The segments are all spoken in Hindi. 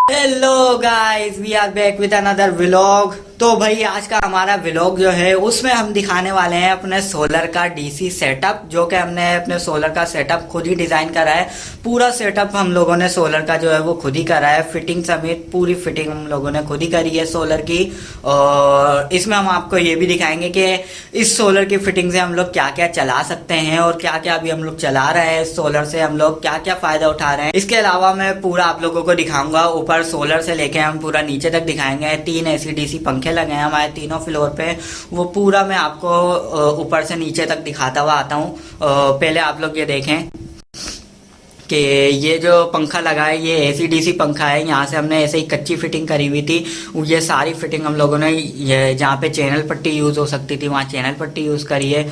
Hello guys, we are back with another vlog. तो भाई आज का हमारा व्लॉग जो है उसमें हम दिखाने वाले हैं अपने सोलर का डीसी सेटअप, जो कि हमने अपने सोलर का सेटअप खुद ही डिज़ाइन करा है। पूरा सेटअप हम लोगों ने सोलर का जो है वो खुद ही करा है, फिटिंग समेत पूरी फिटिंग हम लोगों ने खुद ही करी है सोलर की। और इसमें हम आपको ये भी दिखाएंगे कि इस सोलर की फिटिंग से हम लोग क्या क्या चला सकते हैं और क्या क्या अभी हम लोग चला रहे हैं। सोलर से हम लोग क्या क्या फ़ायदा उठा रहे हैं। इसके अलावा मैं पूरा आप लोगों को दिखाऊंगा, ऊपर सोलर से लेके हम पूरा नीचे तक दिखाएंगे। 3 एसी डीसी पंखे लगे हैं हमारे तीनों फ्लोर पे, वो पूरा मैं आपको ऊपर से नीचे तक दिखाता हुआ आता हूँ। पहले आप लोग ये देखें कि ये जो पंखा लगा है ये एसी डीसी पंखा है। यहाँ से हमने ऐसे ही कच्ची फिटिंग करी हुई थी। ये सारी फिटिंग हम लोगों ने ये जहाँ पे चैनल पट्टी यूज़ हो सकती थी वहाँ चैनल पट्टी यूज़ करी है।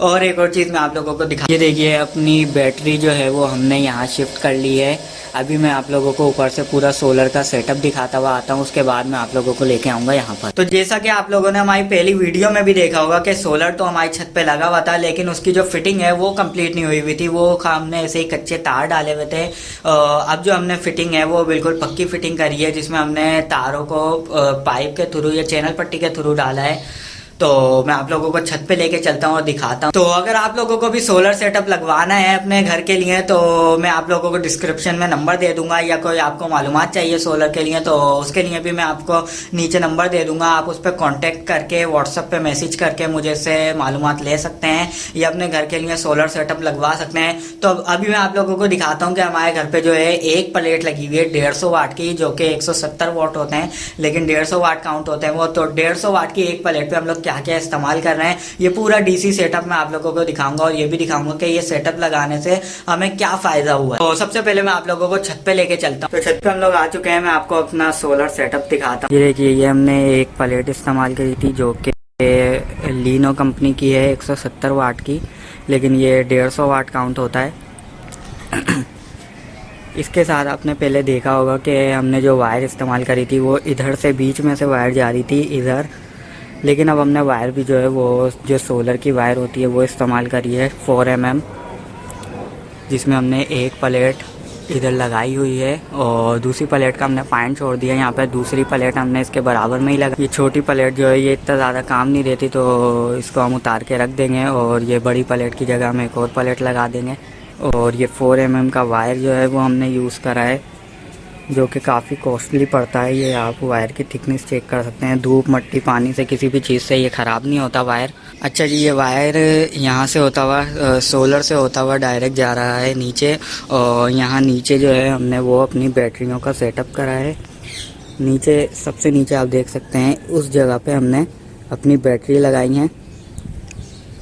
और एक और चीज़ मैं आप लोगों को दिखा, ये देखिए अपनी बैटरी जो है वो हमने यहाँ शिफ्ट कर ली है। अभी मैं आप लोगों को ऊपर से पूरा सोलर का सेटअप दिखाता हुआ आता हूँ, उसके बाद मैं आप लोगों को लेके आऊँगा यहाँ पर। तो जैसा कि आप लोगों ने हमारी पहली वीडियो में भी देखा होगा कि सोलर तो हमारी छत पे लगा हुआ था, लेकिन उसकी जो फिटिंग है वो कंप्लीट नहीं हुई हुई थी। वो हमने ऐसे ही कच्चे तार डाले हुए थे। अब जो हमने फिटिंग है वो बिल्कुल पक्की फिटिंग करी है, जिसमें हमने तारों को पाइप के थ्रू या चैनल पट्टी के थ्रू डाला है। तो मैं आप लोगों को छत पे लेके चलता हूँ और दिखाता हूँ। तो अगर आप लोगों को भी सोलर सेटअप लगवाना है अपने घर के लिए तो मैं आप लोगों को डिस्क्रिप्शन में नंबर दे दूंगा, या कोई आपको मालूमात चाहिए सोलर के लिए तो उसके लिए भी मैं आपको नीचे नंबर दे दूंगा। आप उस पर कॉन्टेक्ट करके व्हाट्सएप पे मैसेज करके मुझे से मालूमात ले सकते हैं या अपने घर के लिए सोलर सेटअप लगवा सकते हैं। तो अभी मैं आप लोगों को दिखाता हूँ कि हमारे घर पे जो है एक प्लेट लगी हुई है 150 वाट की, जो कि 170 वाट होते हैं लेकिन 150 वाट काउंट होते हैं वो। तो 150 वाट की एक प्लेट पे हम लोग क्या क्या इस्तेमाल कर रहे हैं ये पूरा डीसी सेटअप मैं आप लोगों को दिखाऊंगा, और ये भी दिखाऊंगा कि ये सेटअप लगाने से हमें क्या फायदा हुआ है। तो सबसे पहले मैं आप लोगों को छत पे लेके चलता हूँ। तो छत पे हम लोग आ चुके हैं, मैं आपको अपना सोलर सेटअप दिखाता हूँ। ये देखिए, ये हमने एक प्लेट इस्तेमाल करी थी जो कि लीनो कंपनी की है 170 वाट की, लेकिन ये 150 वाट काउंट होता है। इसके साथ आपने पहले देखा होगा कि हमने जो वायर इस्तेमाल करी थी वो इधर से बीच में से वायर जा रही थी इधर, लेकिन अब हमने वायर भी जो है वो जो सोलर की वायर होती है वो इस्तेमाल करी है 4 mm, जिसमें हमने एक प्लेट इधर लगाई हुई है और दूसरी प्लेट का हमने पॉइंट छोड़ दिया। यहाँ पे दूसरी प्लेट हमने इसके बराबर में ही लगा। ये छोटी प्लेट जो है ये इतना ज़्यादा काम नहीं देती, तो इसको हम उतार के रख देंगे और ये बड़ी प्लेट की जगह हम एक और प्लेट लगा देंगे। और ये 4 mm का वायर जो है वो हमने यूज़ करा है, जो कि काफ़ी कॉस्टली पड़ता है। ये आप वायर की थिकनेस चेक कर सकते हैं, धूप मट्टी पानी से किसी भी चीज़ से ये ख़राब नहीं होता वायर। अच्छा जी, ये वायर यहाँ से होता हुआ सोलर से होता हुआ डायरेक्ट जा रहा है नीचे, और यहाँ नीचे जो है हमने वो अपनी बैटरियों का सेटअप करा है। नीचे सबसे नीचे आप देख सकते हैं उस जगह पे हमने अपनी बैटरी लगाई हैं,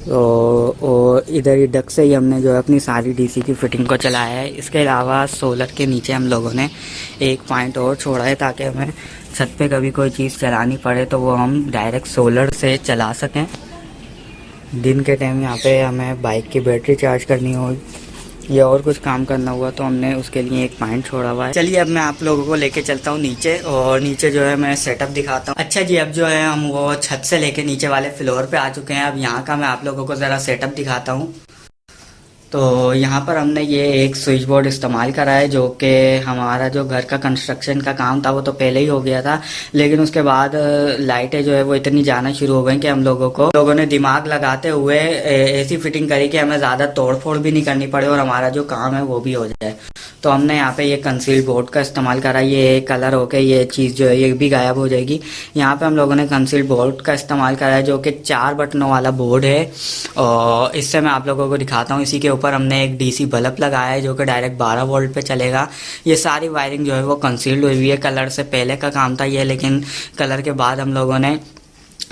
और इधर ही डक से ही हमने जो है अपनी सारी डीसी की फिटिंग को चलाया है। इसके अलावा सोलर के नीचे हम लोगों ने एक पॉइंट और छोड़ा है ताकि हमें छत पे कभी कोई चीज़ चलानी पड़े तो वो हम डायरेक्ट सोलर से चला सकें। दिन के टाइम यहाँ पे हमें बाइक की बैटरी चार्ज करनी हो या और कुछ काम करना हुआ तो हमने उसके लिए एक पॉइंट छोड़ा हुआ है। चलिए अब मैं आप लोगों को लेके चलता हूँ नीचे, और नीचे जो है मैं सेटअप दिखाता हूँ। अच्छा जी, अब जो है हम वो छत से लेके नीचे वाले फ्लोर पे आ चुके हैं। अब यहाँ का मैं आप लोगों को ज़रा सेटअप दिखाता हूँ। तो यहाँ पर हमने ये एक स्विच बोर्ड इस्तेमाल करा है, जो कि हमारा जो घर का कंस्ट्रक्शन का काम था वो तो पहले ही हो गया था, लेकिन उसके बाद लाइटें जो है वो इतनी जाना शुरू हो गई कि हम लोगों ने दिमाग लगाते हुए ऐसी फिटिंग करी कि हमें ज़्यादा तोड़ फोड़ भी नहीं करनी पड़े और हमारा जो काम है वो भी हो जाए। तो हमने यहाँ पे ये कंसील बोर्ड का इस्तेमाल करा। ये कलर होके ये चीज़ जो है ये भी गायब हो जाएगी। यहाँ पे हम लोगों ने कंसील बोर्ड का इस्तेमाल करा है, जो कि 4 बटनों वाला बोर्ड है, और इससे मैं आप लोगों को दिखाता हूँ। इसी के ऊपर हमने एक डीसी बल्ब लगाया है जो कि डायरेक्ट 12 वोल्ट पे चलेगा। ये सारी वायरिंग जो है वो कंसील्ड हुई है। कलर से पहले का काम था ये, लेकिन कलर के बाद हम लोगों ने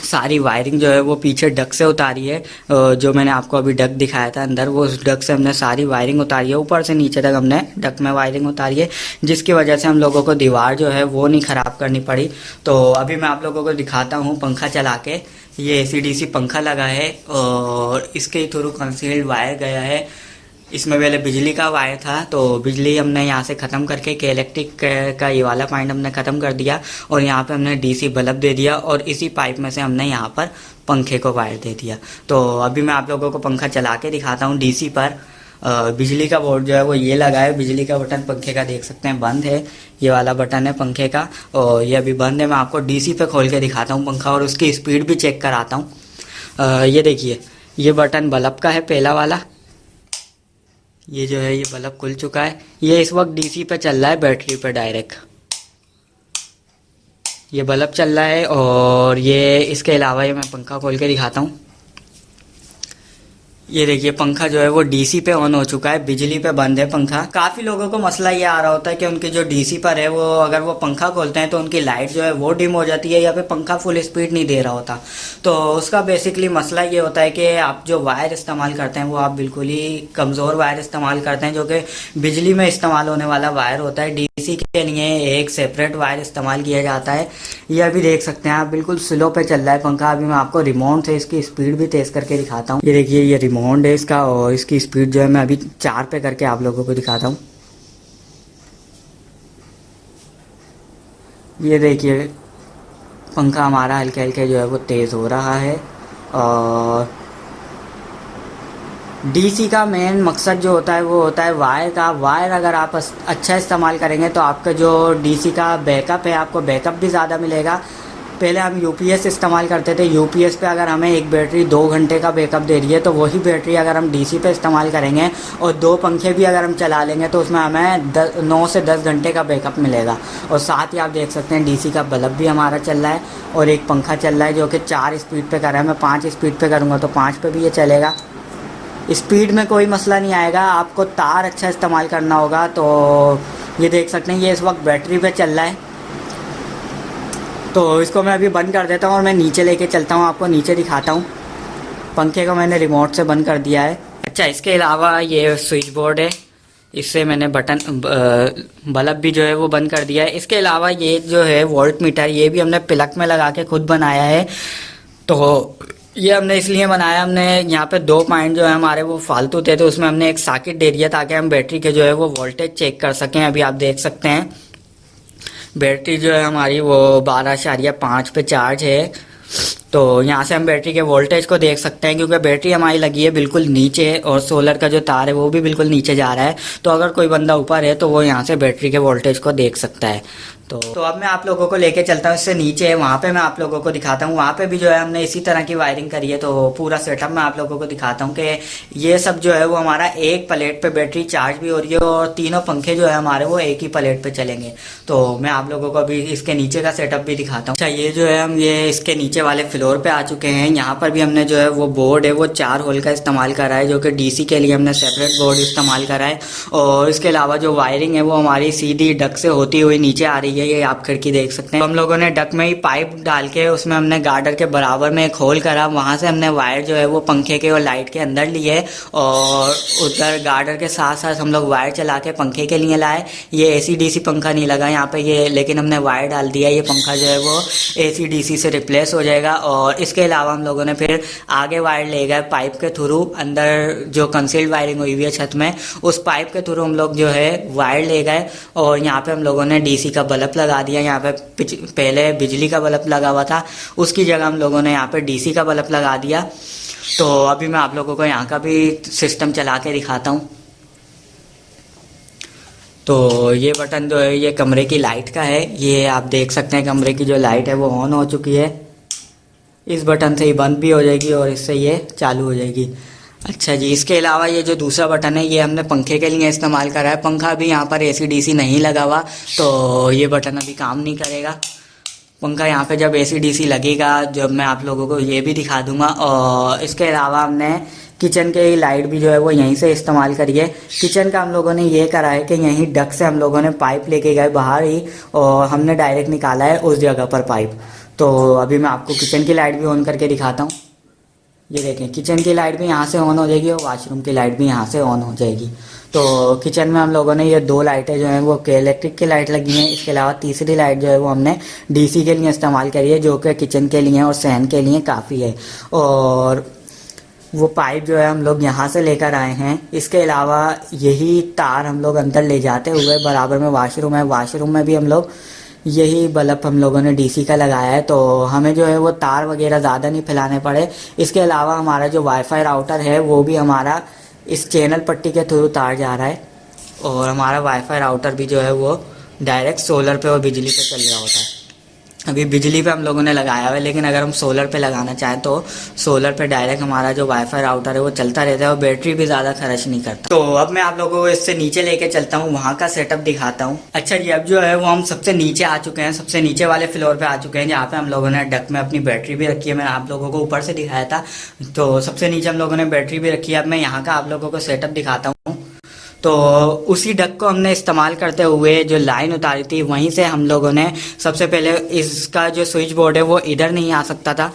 सारी वायरिंग जो है वो पीछे डक से उतारी है। जो मैंने आपको अभी डक दिखाया था अंदर, वो उस डक से हमने सारी वायरिंग उतारी है। ऊपर से नीचे तक हमने डक में वायरिंग उतारी है, जिसकी वजह से हम लोगों को दीवार जो है वो नहीं ख़राब करनी पड़ी। तो अभी मैं आप लोगों को दिखाता हूँ पंखा चला के। ये एसी डीसी पंखा लगा है और इसके थ्रू कंसील्ड वायर गया है। इसमें पहले बिजली का वायर था, तो बिजली हमने यहाँ से ख़त्म करके के इलेक्ट्रिक का ये वाला पॉइंट हमने ख़त्म कर दिया, और यहाँ पे हमने डीसी बल्ब दे दिया, और इसी पाइप में से हमने यहाँ पर पंखे को वायर दे दिया। तो अभी मैं आप लोगों को पंखा चला के दिखाता हूँ डीसी पर। बिजली का बोर्ड जो है वो ये लगा है। बिजली का बटन पंखे का देख सकते हैं बंद है, ये वाला बटन है पंखे का और ये अभी बंद है। मैं आपको डीसी पे खोल के दिखाता हूँ पंखा और उसकी स्पीड भी चेक कराता हूँ। ये देखिए, ये बटन बल्ब का है पहला वाला, ये जो है ये बल्ब खुल चुका है। ये इस वक्त डीसी पे चल रहा है, बैटरी पे डायरेक्ट ये बल्ब चल रहा है। और ये इसके अलावा ये मैं पंखा खोल के दिखाता हूँ। ये देखिए पंखा जो है वो डीसी पे ऑन हो चुका है, बिजली पे बंद है पंखा। काफी लोगों को मसला ये आ रहा होता है कि उनके जो डीसी पर है वो अगर वो पंखा खोलते हैं तो उनकी लाइट जो है वो डिम हो जाती है या फिर पंखा फुल स्पीड नहीं दे रहा होता। तो उसका बेसिकली मसला ये होता है कि आप जो वायर इस्तेमाल करते हैं वो आप बिल्कुल ही कमज़ोर वायर इस्तेमाल करते हैं, जो कि बिजली में इस्तेमाल होने वाला वायर होता है। डीसी के लिए एक सेपरेट वायर इस्तेमाल किया जाता है। ये अभी देख सकते हैं आप बिल्कुल स्लो पे चल रहा है पंखा। अभी मैं आपको रिमोट से इसकी स्पीड भी तेज करके दिखाता हूँ। ये देखिए ये रिमोट है इसका और इसकी स्पीड जो है मैं अभी 4 पे करके आप लोगों को दिखाता हूँ। ये देखिए पंखा हमारा हल्के हल्के जो है वो तेज़ हो रहा है। और डीसी का मेन मकसद जो होता है वो होता है वायर का। वायर अगर आप अच्छा इस्तेमाल करेंगे तो आपका जो डीसी का बैकअप है आपको बैकअप भी ज़्यादा मिलेगा। पहले हम यूपीएस इस्तेमाल करते थे, यूपीएस पे अगर हमें एक बैटरी 2 घंटे का बैकअप दे रही है तो वही बैटरी अगर हम डीसी पे इस्तेमाल करेंगे और 2 पंखे भी अगर हम चला लेंगे तो उसमें हमें 9 से 10 घंटे का बैकअप मिलेगा। और साथ ही आप देख सकते हैं डीसी का बल्ब भी हमारा चल रहा है और एक पंखा चल रहा है जो कि 4 स्पीड पे कर रहा है। मैं 5 स्पीड पे करूँगा तो 5 पे भी ये चलेगा। स्पीड में कोई मसला नहीं आएगा, आपको तार अच्छा इस्तेमाल करना होगा। तो ये देख सकते हैं ये इस वक्त बैटरी पे चल रहा है, तो इसको मैं अभी बंद कर देता हूँ और मैं नीचे लेके चलता हूँ, आपको नीचे दिखाता हूँ। पंखे को मैंने रिमोट से बंद कर दिया है। अच्छा, इसके अलावा ये स्विच बोर्ड है, इससे मैंने बटन बल्ब भी जो है वो बंद कर दिया है। इसके अलावा ये जो है वोल्ट मीटर, ये भी हमने प्लग में लगा के खुद बनाया है। तो ये हमने इसलिए बनाया, हमने यहाँ पे 2 पॉइंट जो है हमारे वो फालतू थे तो उसमें हमने एक सॉकेट दे दिया ताकि हम बैटरी के जो है वो वोल्टेज चेक कर सकें। अभी आप देख सकते हैं बैटरी जो है हमारी वो 12.5 पे चार्ज है। तो यहाँ से हम बैटरी के वोल्टेज को देख सकते हैं क्योंकि बैटरी हमारी लगी है बिल्कुल नीचे और सोलर का जो तार है वो भी बिल्कुल नीचे जा रहा है। तो अगर कोई बंदा ऊपर है तो वो यहाँ से बैटरी के वोल्टेज को देख सकता है। तो अब मैं आप लोगों को लेके चलता हूँ इससे नीचे, वहाँ पे मैं आप लोगों को दिखाता हूँ। वहाँ पे भी जो है हमने इसी तरह की वायरिंग करी है। तो पूरा सेटअप मैं आप लोगों को दिखाता हूँ कि ये सब जो है वो हमारा एक प्लेट पे बैटरी चार्ज भी हो रही है और तीनों पंखे जो है हमारे वो एक ही प्लेट पे चलेंगे। तो मैं आप लोगों को अभी इसके नीचे का सेटअप भी दिखाता हूँ। अच्छा, ये जो है हम ये इसके नीचे वाले फ्लोर पे आ चुके हैं। यहाँ पर भी हमने जो है वो बोर्ड है वो 4 होल का इस्तेमाल करा है, जो कि डीसी के लिए हमने सेपरेट बोर्ड इस्तेमाल करा है। और इसके अलावा जो वायरिंग है वो हमारी सीधी डक से होती हुई नीचे आ रही है, ये आप खिड़की देख सकते हैं। तो हम लोगों ने डक में ही पाइप डाल के उसमें हमने गार्डर के बराबर में एक होल करा, वहां से हमने वायर जो है वो पंखे के और लाइट के अंदर लिए और उधर गार्डर के साथ साथ हम लोग वायर चला के पंखे के लिए लाए। ये एसी डीसी पंखा नहीं लगा यहाँ पे ये, लेकिन हमने वायर डाल दिया। ये पंखा जो है वो एसी डीसी से रिप्लेस हो जाएगा। और इसके अलावा हम लोगों ने फिर आगे वायर ले गए पाइप के थ्रू, अंदर जो कंसील्ड वायरिंग हुई हुई है छत में उस पाइप के थ्रू हम लोग जो है वायर ले गए और यहाँ पे हम लोगों ने डीसी का बल्ब लगा दिया। यहाँ पे पहले बिजली का बल्ब लगा हुआ था, उसकी जगह हम लोगों ने यहाँ पे डीसी का बल्ब लगा दिया। तो अभी मैं आप लोगों को यहाँ का भी सिस्टम चला के दिखाता हूँ। तो ये बटन जो है ये कमरे की लाइट का है, ये आप देख सकते हैं कमरे की जो लाइट है वो ऑन हो चुकी है। इस बटन से ही बंद भी हो जाएगी और इससे ये चालू हो जाएगी। अच्छा जी, इसके अलावा ये जो दूसरा बटन है ये हमने पंखे के लिए इस्तेमाल करा है। पंखा अभी यहाँ पर एसी डीसी नहीं लगा हुआ तो ये बटन अभी काम नहीं करेगा। पंखा यहाँ पे जब एसी डीसी लगेगा जब मैं आप लोगों को ये भी दिखा दूंगा। और इसके अलावा हमने किचन के लाइट भी जो है वो यहीं से इस्तेमाल करी है। किचन का हम लोगों ने ये करा है कि यहीं डक से हम लोगों ने पाइप लेके गए बाहर ही और हमने डायरेक्ट निकाला है उस जगह पर पाइप। तो अभी मैं आपको किचन की लाइट भी ऑन करके दिखाता हूँ। ये देखें किचन की लाइट भी यहाँ से ऑन हो जाएगी और वॉशरूम की लाइट भी यहाँ से ऑन हो जाएगी। तो किचन में हम लोगों ने ये 2 लाइटें जो हैं वो इलेक्ट्रिक की लाइट लगी हैं। इसके अलावा तीसरी लाइट जो है वो हमने डीसी के लिए इस्तेमाल करी है, जो कि किचन के लिए और सहन के लिए काफ़ी है। और वो पाइप जो है हम लोग यहाँ से लेकर आए हैं। इसके अलावा यही तार हम लोग अंदर ले जाते हुए बराबर में वॉशरूम है, वॉशरूम में भी हम लोग यही बल्ब हम लोगों ने डीसी का लगाया है। तो हमें जो है वो तार वगैरह ज़्यादा नहीं फैलाने पड़े। इसके अलावा हमारा जो वाईफाई राउटर है वो भी हमारा इस चैनल पट्टी के थ्रू तार जा रहा है और हमारा वाईफाई राउटर भी जो है वो डायरेक्ट सोलर पे और बिजली पे चल रहा होता है। अभी बिजली पे हम लोगों ने लगाया हुआ है, लेकिन अगर हम सोलर पे लगाना चाहें तो सोलर पे डायरेक्ट हमारा जो वाईफाई राउटर है वो चलता रहता है और बैटरी भी ज़्यादा खर्च नहीं करता। तो अब मैं आप लोगों को इससे नीचे लेके चलता हूँ, वहाँ का सेटअप दिखाता हूँ। अच्छा जी, अब जो है वो हम सबसे नीचे आ चुके हैं, सबसे नीचे वाले फ्लोर पे आ चुके हैं, जहाँ पे हम लोगों ने डक में अपनी बैटरी भी रखी है। मैंने आप लोगों को ऊपर से दिखाया था, तो सबसे नीचे हम लोगों ने बैटरी भी रखी है। अब मैं यहाँ का आप लोगों को सेटअप दिखाता हूँ। तो उसी डक को हमने इस्तेमाल करते हुए जो लाइन उतारी थी वहीं से हम लोगों ने सबसे पहले इसका जो स्विच बोर्ड है वो इधर नहीं आ सकता था,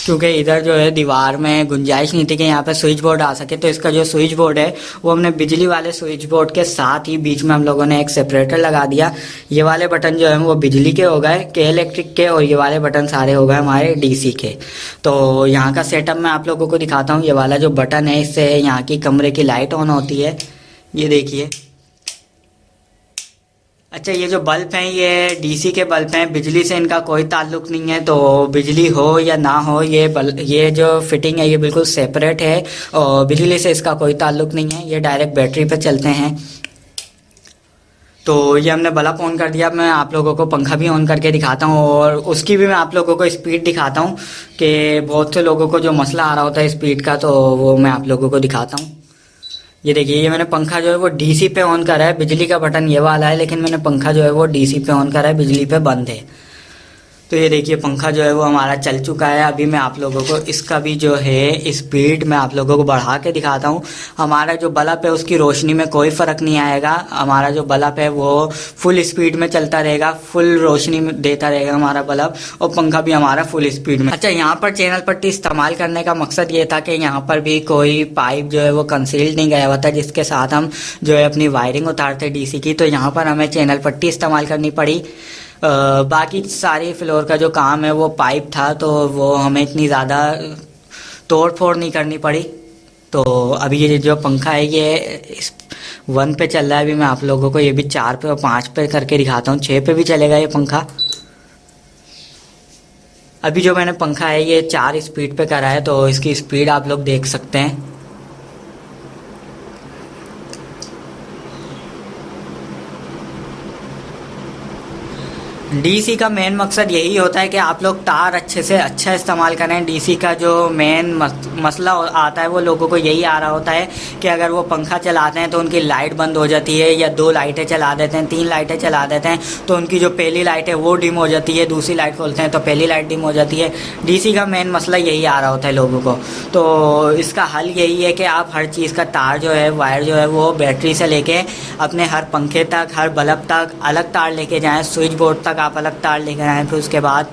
क्योंकि इधर जो है दीवार में गुंजाइश नहीं थी कि यहाँ पे स्विच बोर्ड आ सके। तो इसका जो स्विच बोर्ड है वो हमने बिजली वाले स्विच बोर्ड के साथ ही बीच में हम लोगों ने एक सेपरेटर लगा दिया। ये वाले बटन जो है वो बिजली के हो गए, के इलेक्ट्रिक के, और ये वाले बटन सारे हो गए हमारे डीसी के। तो यहाँ का सेटअप मैं आप लोगों को दिखाता हूँ। ये वाला जो बटन है इससे यहाँ की कमरे की लाइट ऑन होती है, ये देखिए। अच्छा, ये जो बल्ब हैं ये डीसी के बल्ब हैं, बिजली से इनका कोई ताल्लुक नहीं है। तो बिजली हो या ना हो, ये जो फिटिंग है ये बिल्कुल सेपरेट है और बिजली से इसका कोई ताल्लुक नहीं है, ये डायरेक्ट बैटरी पे चलते हैं। तो ये हमने बल्ब ऑन कर दिया। मैं आप लोगों को पंखा भी ऑन करके दिखाता हूँ और उसकी भी मैं आप लोगों को स्पीड दिखाता हूँ कि बहुत से लोगों को जो मसला आ रहा होता है स्पीड का, तो वो मैं आप लोगों को दिखाता हूँ। ये देखिए, ये मैंने पंखा जो है वो डीसी पे ऑन करा है। बिजली का बटन ये वाला है, लेकिन मैंने पंखा जो है वो डीसी पे ऑन करा है, बिजली पे बंद है। तो ये देखिए पंखा जो है वो हमारा चल चुका है। अभी मैं आप लोगों को इसका भी जो है स्पीड मैं आप लोगों को बढ़ा के दिखाता हूँ। हमारा जो बल्ब है उसकी रोशनी में कोई फ़र्क नहीं आएगा। हमारा जो बल्ब है वो फुल स्पीड में चलता रहेगा, फुल रोशनी में देता रहेगा हमारा बल्ब, और पंखा भी हमारा फुल स्पीड में। अच्छा, यहाँ पर चैनल पट्टी इस्तेमाल करने का मकसद ये था कि यहाँ पर भी कोई पाइप जो है वो कंसील्ड नहीं गया हुआ था, जिसके साथ हम जो है अपनी वायरिंग उतारते डीसी की। तो यहाँ पर हमें चैनल पट्टी इस्तेमाल करनी पड़ी। बाकी सारी फ्लोर का जो काम है वो पाइप था, तो वो हमें इतनी ज़्यादा तोड़ फोड़ नहीं करनी पड़ी। तो अभी ये जो पंखा है ये 1 पे चल रहा है। अभी मैं आप लोगों को ये भी 4 पे और 5 पे करके दिखाता हूँ। 6 पे भी चलेगा ये पंखा। अभी जो मैंने पंखा है ये 4 स्पीड पे करा है, तो इसकी स्पीड आप लोग देख सकते हैं। डीसी का मेन मकसद यही होता है कि आप लोग तार अच्छे से अच्छा इस्तेमाल करें। डीसी का जो मेन मसला आता है वो लोगों को यही आ रहा होता है कि अगर वो पंखा चलाते हैं तो उनकी लाइट बंद हो जाती है, या 2 लाइटें चला देते हैं, 3 लाइटें चला देते हैं तो उनकी जो पहली लाइट है वो डिम हो जाती है, दूसरी लाइट खोलते हैं तो पहली लाइट डिम हो जाती है। डीसी का मेन मसला यही आ रहा होता है लोगों को। तो इसका हल यही है कि आप हर चीज़ का तार जो है, वायर जो है वो बैटरी से लेके अपने हर पंखे तक, हर बल्ब तक अलग तार लेके जाएँ, स्विच बोर्ड तक आप अलग तार लेकर आए। फिर उसके बाद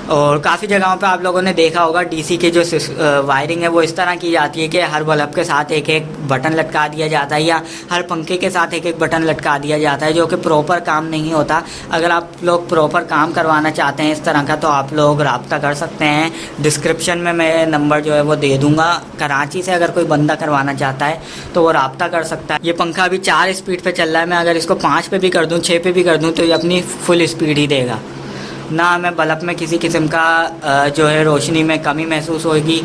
और काफ़ी जगहों पे आप लोगों ने देखा होगा डीसी की जो वायरिंग है वो इस तरह की जाती है कि हर बल्ब के साथ एक एक बटन लटका दिया जाता है, या हर पंखे के साथ एक एक बटन लटका दिया जाता है, जो कि प्रॉपर काम नहीं होता। अगर आप लोग प्रॉपर काम करवाना चाहते हैं इस तरह का, तो आप लोग रब्ता कर सकते हैं। डिस्क्रिप्शन में मैं नंबर जो है वो दे दूँगा। कराची से अगर कोई बंदा करवाना चाहता है तो वो रब्ता कर सकता है। ये पंखा अभी 4 स्पीड पर चल रहा है। मैं अगर इसको 5 पे भी कर दूँ, 6 पे भी कर दूँ, तो ये अपनी फुल स्पीड ही देगा। ना हमें बल्ब में किसी किस्म का जो है रोशनी में कमी महसूस होगी।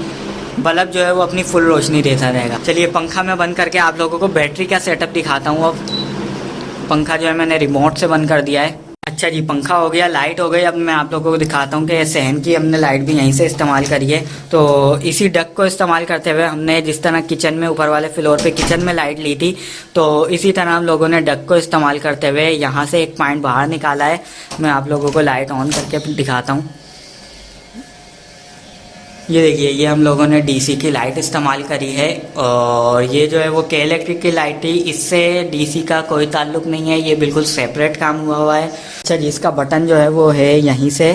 बल्ब जो है वो अपनी फुल रोशनी देता रहेगा। चलिए पंखा मैं बंद करके आप लोगों को बैटरी का सेटअप दिखाता हूँ। अब पंखा जो है मैंने रिमोट से बंद कर दिया है। अच्छा जी, पंखा हो गया, लाइट हो गई। अब मैं आप लोगों को दिखाता हूँ कि सहन की हमने लाइट भी यहीं से इस्तेमाल करी है। तो इसी डक को इस्तेमाल करते हुए हमने जिस तरह किचन में ऊपर वाले फ्लोर पे किचन में लाइट ली थी, तो इसी तरह हम लोगों ने डक को इस्तेमाल करते हुए यहाँ से एक पॉइंट बाहर निकाला है। मैं आप लोगों को लाइट ऑन करके दिखाता हूँ। ये देखिए, ये हम लोगों ने डीसी की लाइट इस्तेमाल करी है, और ये जो है वो के इलेक्ट्रिक की लाइट थी। इससे डीसी का कोई ताल्लुक नहीं है, ये बिल्कुल सेपरेट काम हुआ है। अच्छा जी, इसका बटन जो है वो है यहीं से।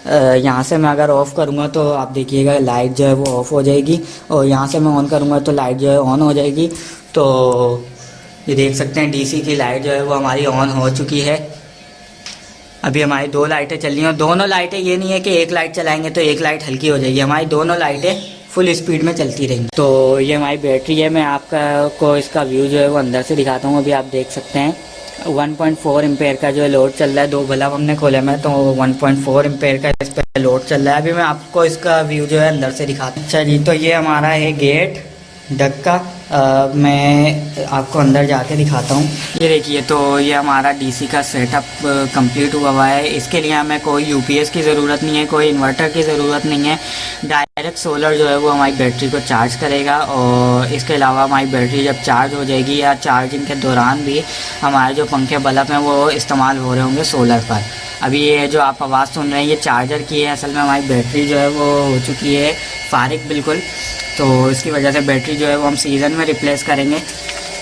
यहाँ से मैं अगर ऑफ़ करूँगा तो आप देखिएगा लाइट जो है वो ऑफ़ हो जाएगी, और यहाँ से मैं ऑन करूँगा तो लाइट जो है ऑन हो जाएगी। तो ये देख सकते हैं डीसी की लाइट जो है वो हमारी ऑन हो चुकी है। अभी हमारी 2 लाइटें चल रही हैं। दोनों लाइटें, ये नहीं है कि एक लाइट चलाएंगे तो एक लाइट हल्की हो जाएगी, हमारी दोनों लाइटें फुल स्पीड में चलती रहेंगी। तो ये हमारी बैटरी है। मैं आपका को इसका व्यू जो है वो अंदर से दिखाता हूँ। अभी आप देख सकते हैं 1.4 एम्पेयर का जो है लोड चल रहा है। 2 बल्ब हमने खोले में, तो 1.4 एम्पेयर का इस पर लोड चल रहा है। अभी मैं आपको इसका व्यू जो है अंदर से दिखाता हूँ। अच्छा जी, तो ये हमारा है गेट, डक का मैं आपको अंदर जाके दिखाता हूँ। ये देखिए, तो ये हमारा डीसी का सेटअप कंप्लीट हुआ है। इसके लिए हमें कोई यूपीएस की ज़रूरत नहीं है, कोई इन्वर्टर की ज़रूरत नहीं है। डायरेक्ट सोलर जो है वो हमारी बैटरी को चार्ज करेगा, और इसके अलावा हमारी बैटरी जब चार्ज हो जाएगी या चार्जिंग के दौरान भी हमारे जो पंखे बल्ब हैं वो इस्तेमाल हो रहे होंगे सोलर पर। अभी ये जो आप आवाज़ सुन रहे हैं ये चार्जर की है, असल में हमारी बैटरी जो है वो हो चुकी है फारिग बिल्कुल, तो इसकी वजह से बैटरी जो है वो हम सीज़न में रिप्लेस करेंगे।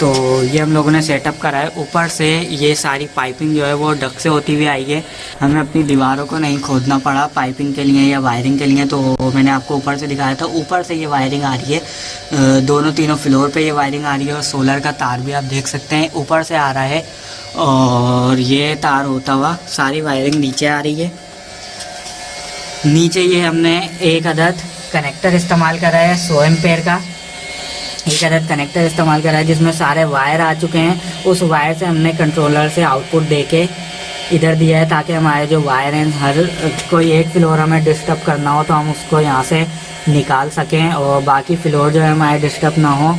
तो ये हम लोगों ने सेटअप करा है। ऊपर से ये सारी पाइपिंग जो है वो डक से होती हुई आई है, हमें अपनी दीवारों को नहीं खोदना पड़ा पाइपिंग के लिए या वायरिंग के लिए। तो मैंने आपको ऊपर से दिखाया था, ऊपर से ये वायरिंग आ रही है, दोनों तीनों फ्लोर पे ये वायरिंग आ रही है, और सोलर का तार भी आप देख सकते हैं ऊपर से आ रहा है, और ये तार होता हुआ सारी वायरिंग नीचे आ रही है। नीचे ये हमने एक अदद कनेक्टर इस्तेमाल करा है 100 एम्पेयर का, एक अदद कनेक्टर इस्तेमाल करा है जिसमें सारे वायर आ चुके हैं। उस वायर से हमने कंट्रोलर से आउटपुट देके इधर दिया है, ताकि हमारे जो वायर हैं हर कोई एक फ्लोर हमें डिस्टर्ब करना हो तो हम उसको यहाँ से निकाल सकें, और बाकी फ्लोर जो है हमारे डिस्टर्ब ना हो।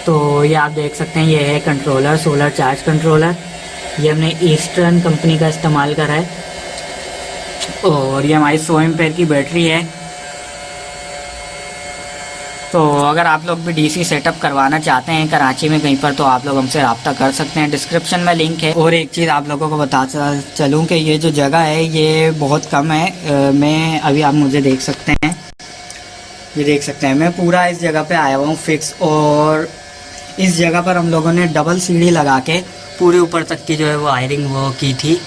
तो ये आप देख सकते हैं, ये है कंट्रोलर, सोलर चार्ज कंट्रोलर। ये हमने ईस्टर्न कंपनी का इस्तेमाल करा है, और ये हमारी 100 एम्पेयर की बैटरी है। तो अगर आप लोग भी डीसी सेटअप करवाना चाहते हैं कराची में कहीं पर, तो आप लोग हमसे रब्ता कर सकते हैं, डिस्क्रिप्शन में लिंक है। और एक चीज़ आप लोगों को बता चलूँ कि ये जो जगह है ये बहुत कम है। मैं अभी आप मुझे देख सकते हैं, ये देख सकते हैं, मैं पूरा इस जगह पे आया हुआ हूँ फिक्स, और इस जगह पर हम लोगों ने डबल सीढ़ी लगा के पूरे ऊपर तक की जो है वो वायरिंग वो की थी।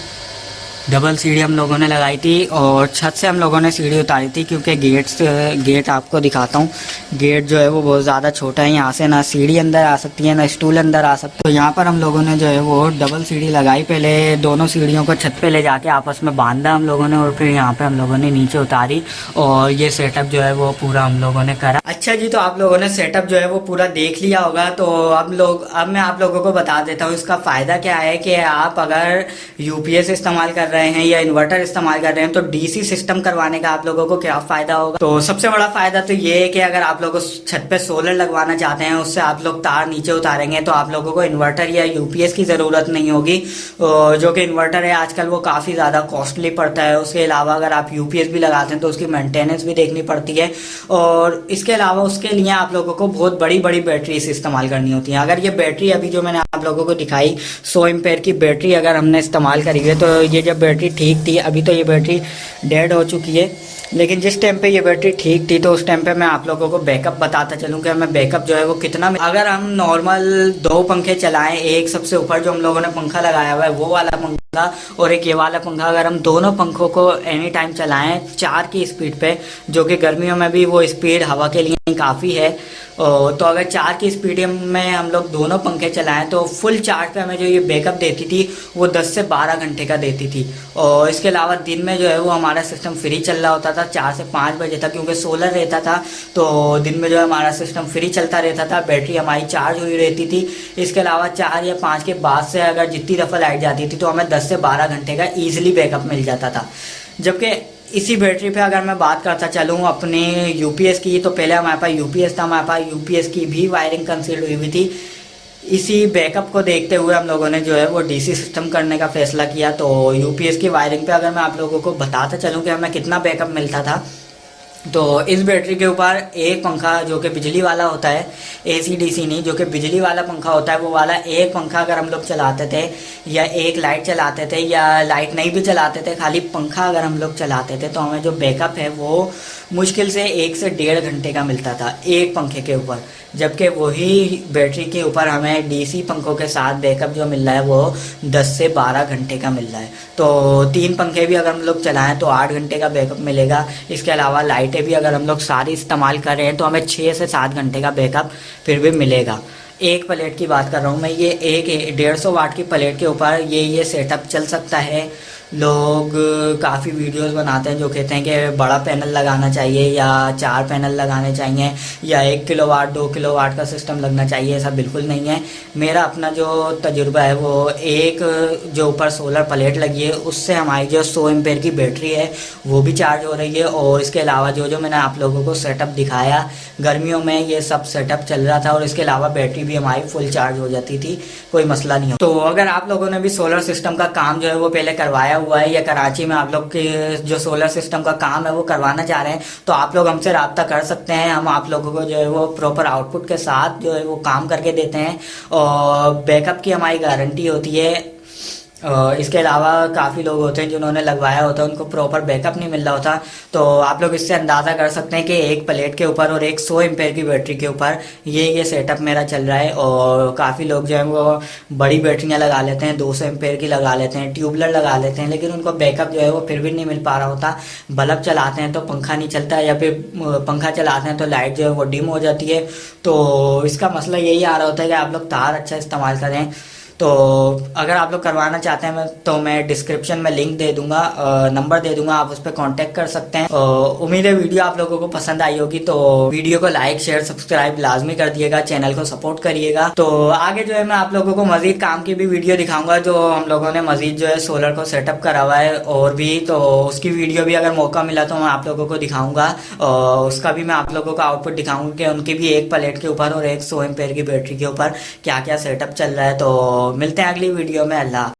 डबल सीढ़ी हम लोगों ने लगाई थी, और छत से हम लोगों ने सीढ़ी उतारी थी, क्योंकि गेट आपको दिखाता हूँ, गेट जो है वो बहुत ज़्यादा छोटा है, यहाँ से ना सीढ़ी अंदर आ सकती है ना स्टूल अंदर आ सकता है। तो यहाँ पर हम लोगों ने जो है वो डबल सीढ़ी लगाई, पहले दोनों सीढ़ियों को छत पे ले जाके आपस में बांधा हम लोगों ने, और फिर यहाँ पे हम लोगों ने नीचे उतारी, और ये सेटअप जो है वो पूरा हम लोगों ने करा। अच्छा जी, तो आप लोगों ने सेटअप जो है वो पूरा देख लिया होगा। तो अब मैं आप लोगों को बता देता हूँ इसका फ़ायदा क्या है, कि आप अगर यूपीएस इस्तेमाल कर रहे हैं या इन्वर्टर इस्तेमाल कर रहे हैं तो डीसी सिस्टम करवाने का आप लोगों को क्या फायदा होगा। तो सबसे बड़ा फायदा तो ये है कि अगर आप लोग छत पे सोलर लगवाना चाहते हैं, उससे आप लोग तार नीचे उतारेंगे तो आप लोगों को इन्वर्टर या यूपीएस की ज़रूरत नहीं होगी, जो कि इन्वर्टर है आजकल वो काफ़ी ज़्यादा कॉस्टली पड़ता है। उसके अलावा अगर आप यूपीएस भी लगाते हैं तो उसकी मेंटेनेंस भी देखनी पड़ती है, और इसके अलावा उसके लिए आप लोगों को बहुत बड़ी बड़ी बैटरीज इस्तेमाल करनी होती हैं। अगर ये बैटरी अभी जो मैंने आप लोगों को दिखाई 100 एम्पेयर की बैटरी अगर हमने इस्तेमाल करी है, तो ये जब बैटरी ठीक थी, अभी तो ये बैटरी डेड हो चुकी है, लेकिन जिस टाइम पे ये बैटरी ठीक थी तो उस टाइम पे मैं आप लोगों को बैकअप बताता चलूँ कि हमें बैकअप जो है वो कितना। अगर हम नॉर्मल 2 पंखे चलाएं, एक सबसे ऊपर जो हम लोगों ने पंखा लगाया हुआ है वो वाला पंखा, और एक ये वाला पंखा, अगर हम दोनों पंखों को एनी टाइम चलाएं 4 की स्पीड पे, जो कि गर्मियों में भी वो स्पीड हवा के लिए काफ़ी है, तो अगर 4 की स्पीड में हम लोग दोनों पंखे चलाएं तो फुल चार्ज पे हमें जो ये बैकअप देती थी वो 10 से 12 घंटे का देती थी। और इसके अलावा दिन में जो है वो हमारा सिस्टम फ्री चल रहा होता था 4 से 5 बजे तक, क्योंकि सोलर रहता था, तो दिन में जो है हमारा सिस्टम फ्री चलता रहता था, बैटरी हमारी चार्ज हुई रहती थी। इसके अलावा 4 या 5 के बाद से अगर जितनी दफ़ा लाइट जाती थी तो हमें 10 से 12 घंटे का ईजिली बैकअप मिल जाता था। जबकि इसी बैटरी पे अगर मैं बात करता चलूँ अपने यूपीएस की, तो पहले हमारे पास यूपीएस था, हमारे पास यूपीएस की भी वायरिंग कंसील्ड हुई थी। इसी बैकअप को देखते हुए हम लोगों ने जो है वो डीसी सिस्टम करने का फैसला किया। तो यूपीएस की वायरिंग पे अगर मैं आप लोगों को बताता चलूँ कि हमें कितना बैकअप मिलता था, तो इस बैटरी के ऊपर एक पंखा जो कि बिजली वाला होता है, एसी डीसी नहीं, जो कि बिजली वाला पंखा होता है, वो वाला एक पंखा अगर हम लोग चलाते थे या एक लाइट चलाते थे या लाइट नहीं भी चलाते थे, खाली पंखा अगर हम लोग चलाते थे, तो हमें जो बैकअप है वो मुश्किल से 1 से 1.5 घंटे का मिलता था एक पंखे के ऊपर। जबकि वही बैटरी के ऊपर हमें डीसी पंखों के साथ बैकअप जो मिल रहा है वो 10 से 12 घंटे का मिल रहा है। तो 3 पंखे भी अगर हम लोग चलाएं तो 8 घंटे का बैकअप मिलेगा। इसके अलावा लाइटें भी अगर हम लोग सारी इस्तेमाल कर रहे हैं तो हमें 6 से 7 घंटे का बैकअप फिर भी मिलेगा। एक प्लेट की बात कर रहा हूँ मैं, ये एक 150 वाट की प्लेट के ऊपर ये सेटअप चल सकता है। लोग काफ़ी वीडियोस बनाते हैं जो कहते हैं कि बड़ा पैनल लगाना चाहिए या 4 पैनल लगाने चाहिए या 1 किलोवाट 2 किलोवाट का सिस्टम लगना चाहिए। ऐसा बिल्कुल नहीं है। मेरा अपना जो तजुर्बा है वो एक जो ऊपर सोलर प्लेट लगी है उससे हमारी जो 100 एम्पेयर की बैटरी है वो भी चार्ज हो रही है। और इसके अलावा जो जो मैंने आप लोगों को सेटअप दिखाया गर्मियों में ये सब सेटअप चल रहा था और इसके अलावा बैटरी भी हमारी फुल चार्ज हो जाती थी, कोई मसला नहीं हो। तो अगर आप लोगों ने भी सोलर सिस्टम का काम जो है वो पहले करवाया हुआ है या कराची में आप लोग के जो सोलर सिस्टम का काम है वो करवाना चाह रहे हैं तो आप लोग हमसे रब्ता कर सकते हैं। हम आप लोगों को जो है वो प्रॉपर आउटपुट के साथ जो है वो काम करके देते हैं और बैकअप की हमारी गारंटी होती है। इसके अलावा काफ़ी लोग होते हैं जिन्होंने लगवाया होता है उनको प्रॉपर बैकअप नहीं मिल रहा होता। तो आप लोग इससे अंदाज़ा कर सकते हैं कि एक प्लेट के ऊपर और एक 100 एम्पेयर की बैटरी के ऊपर ये सेटअप मेरा चल रहा है। और काफ़ी लोग जो है वो बड़ी बैटरियाँ लगा लेते हैं, 200 एम्पेयर की लगा लेते हैं, ट्यूबलर लगा लेते हैं, लेकिन उनको बैकअप जो है वो फिर भी नहीं मिल पा रहा होता। बल्ब चलाते हैं तो पंखा नहीं चलता या फिर पंखा चलाते हैं तो लाइट जो है वो डिम हो जाती है। तो इसका मसला यही आ रहा होता है कि आप लोग तार अच्छा इस्तेमाल करें। तो अगर आप लोग करवाना चाहते हैं तो मैं डिस्क्रिप्शन में लिंक दे दूंगा, नंबर दे दूंगा, आप उस पर कांटेक्ट कर सकते हैं। उम्मीद है वीडियो आप लोगों को पसंद आई होगी। तो वीडियो को लाइक शेयर सब्सक्राइब लाजमी कर दिएगा, चैनल को सपोर्ट करिएगा। तो आगे जो है मैं आप लोगों को मजीद काम की भी वीडियो दिखाऊंगा जो हम लोगों ने मजीद जो है सोलर को सेटअप करा हुआ है और भी। तो उसकी वीडियो भी अगर मौका मिला तो मैं आप लोगों को दिखाऊंगा और उसका भी मैं आप लोगों का आउटपुट दिखाऊंगा कि उनकी भी एक प्लेट के ऊपर और एक 100 एम्पेयर की बैटरी के ऊपर क्या क्या सेटअप चल रहा है। तो मिलते हैं अगली वीडियो में। अल्लाह।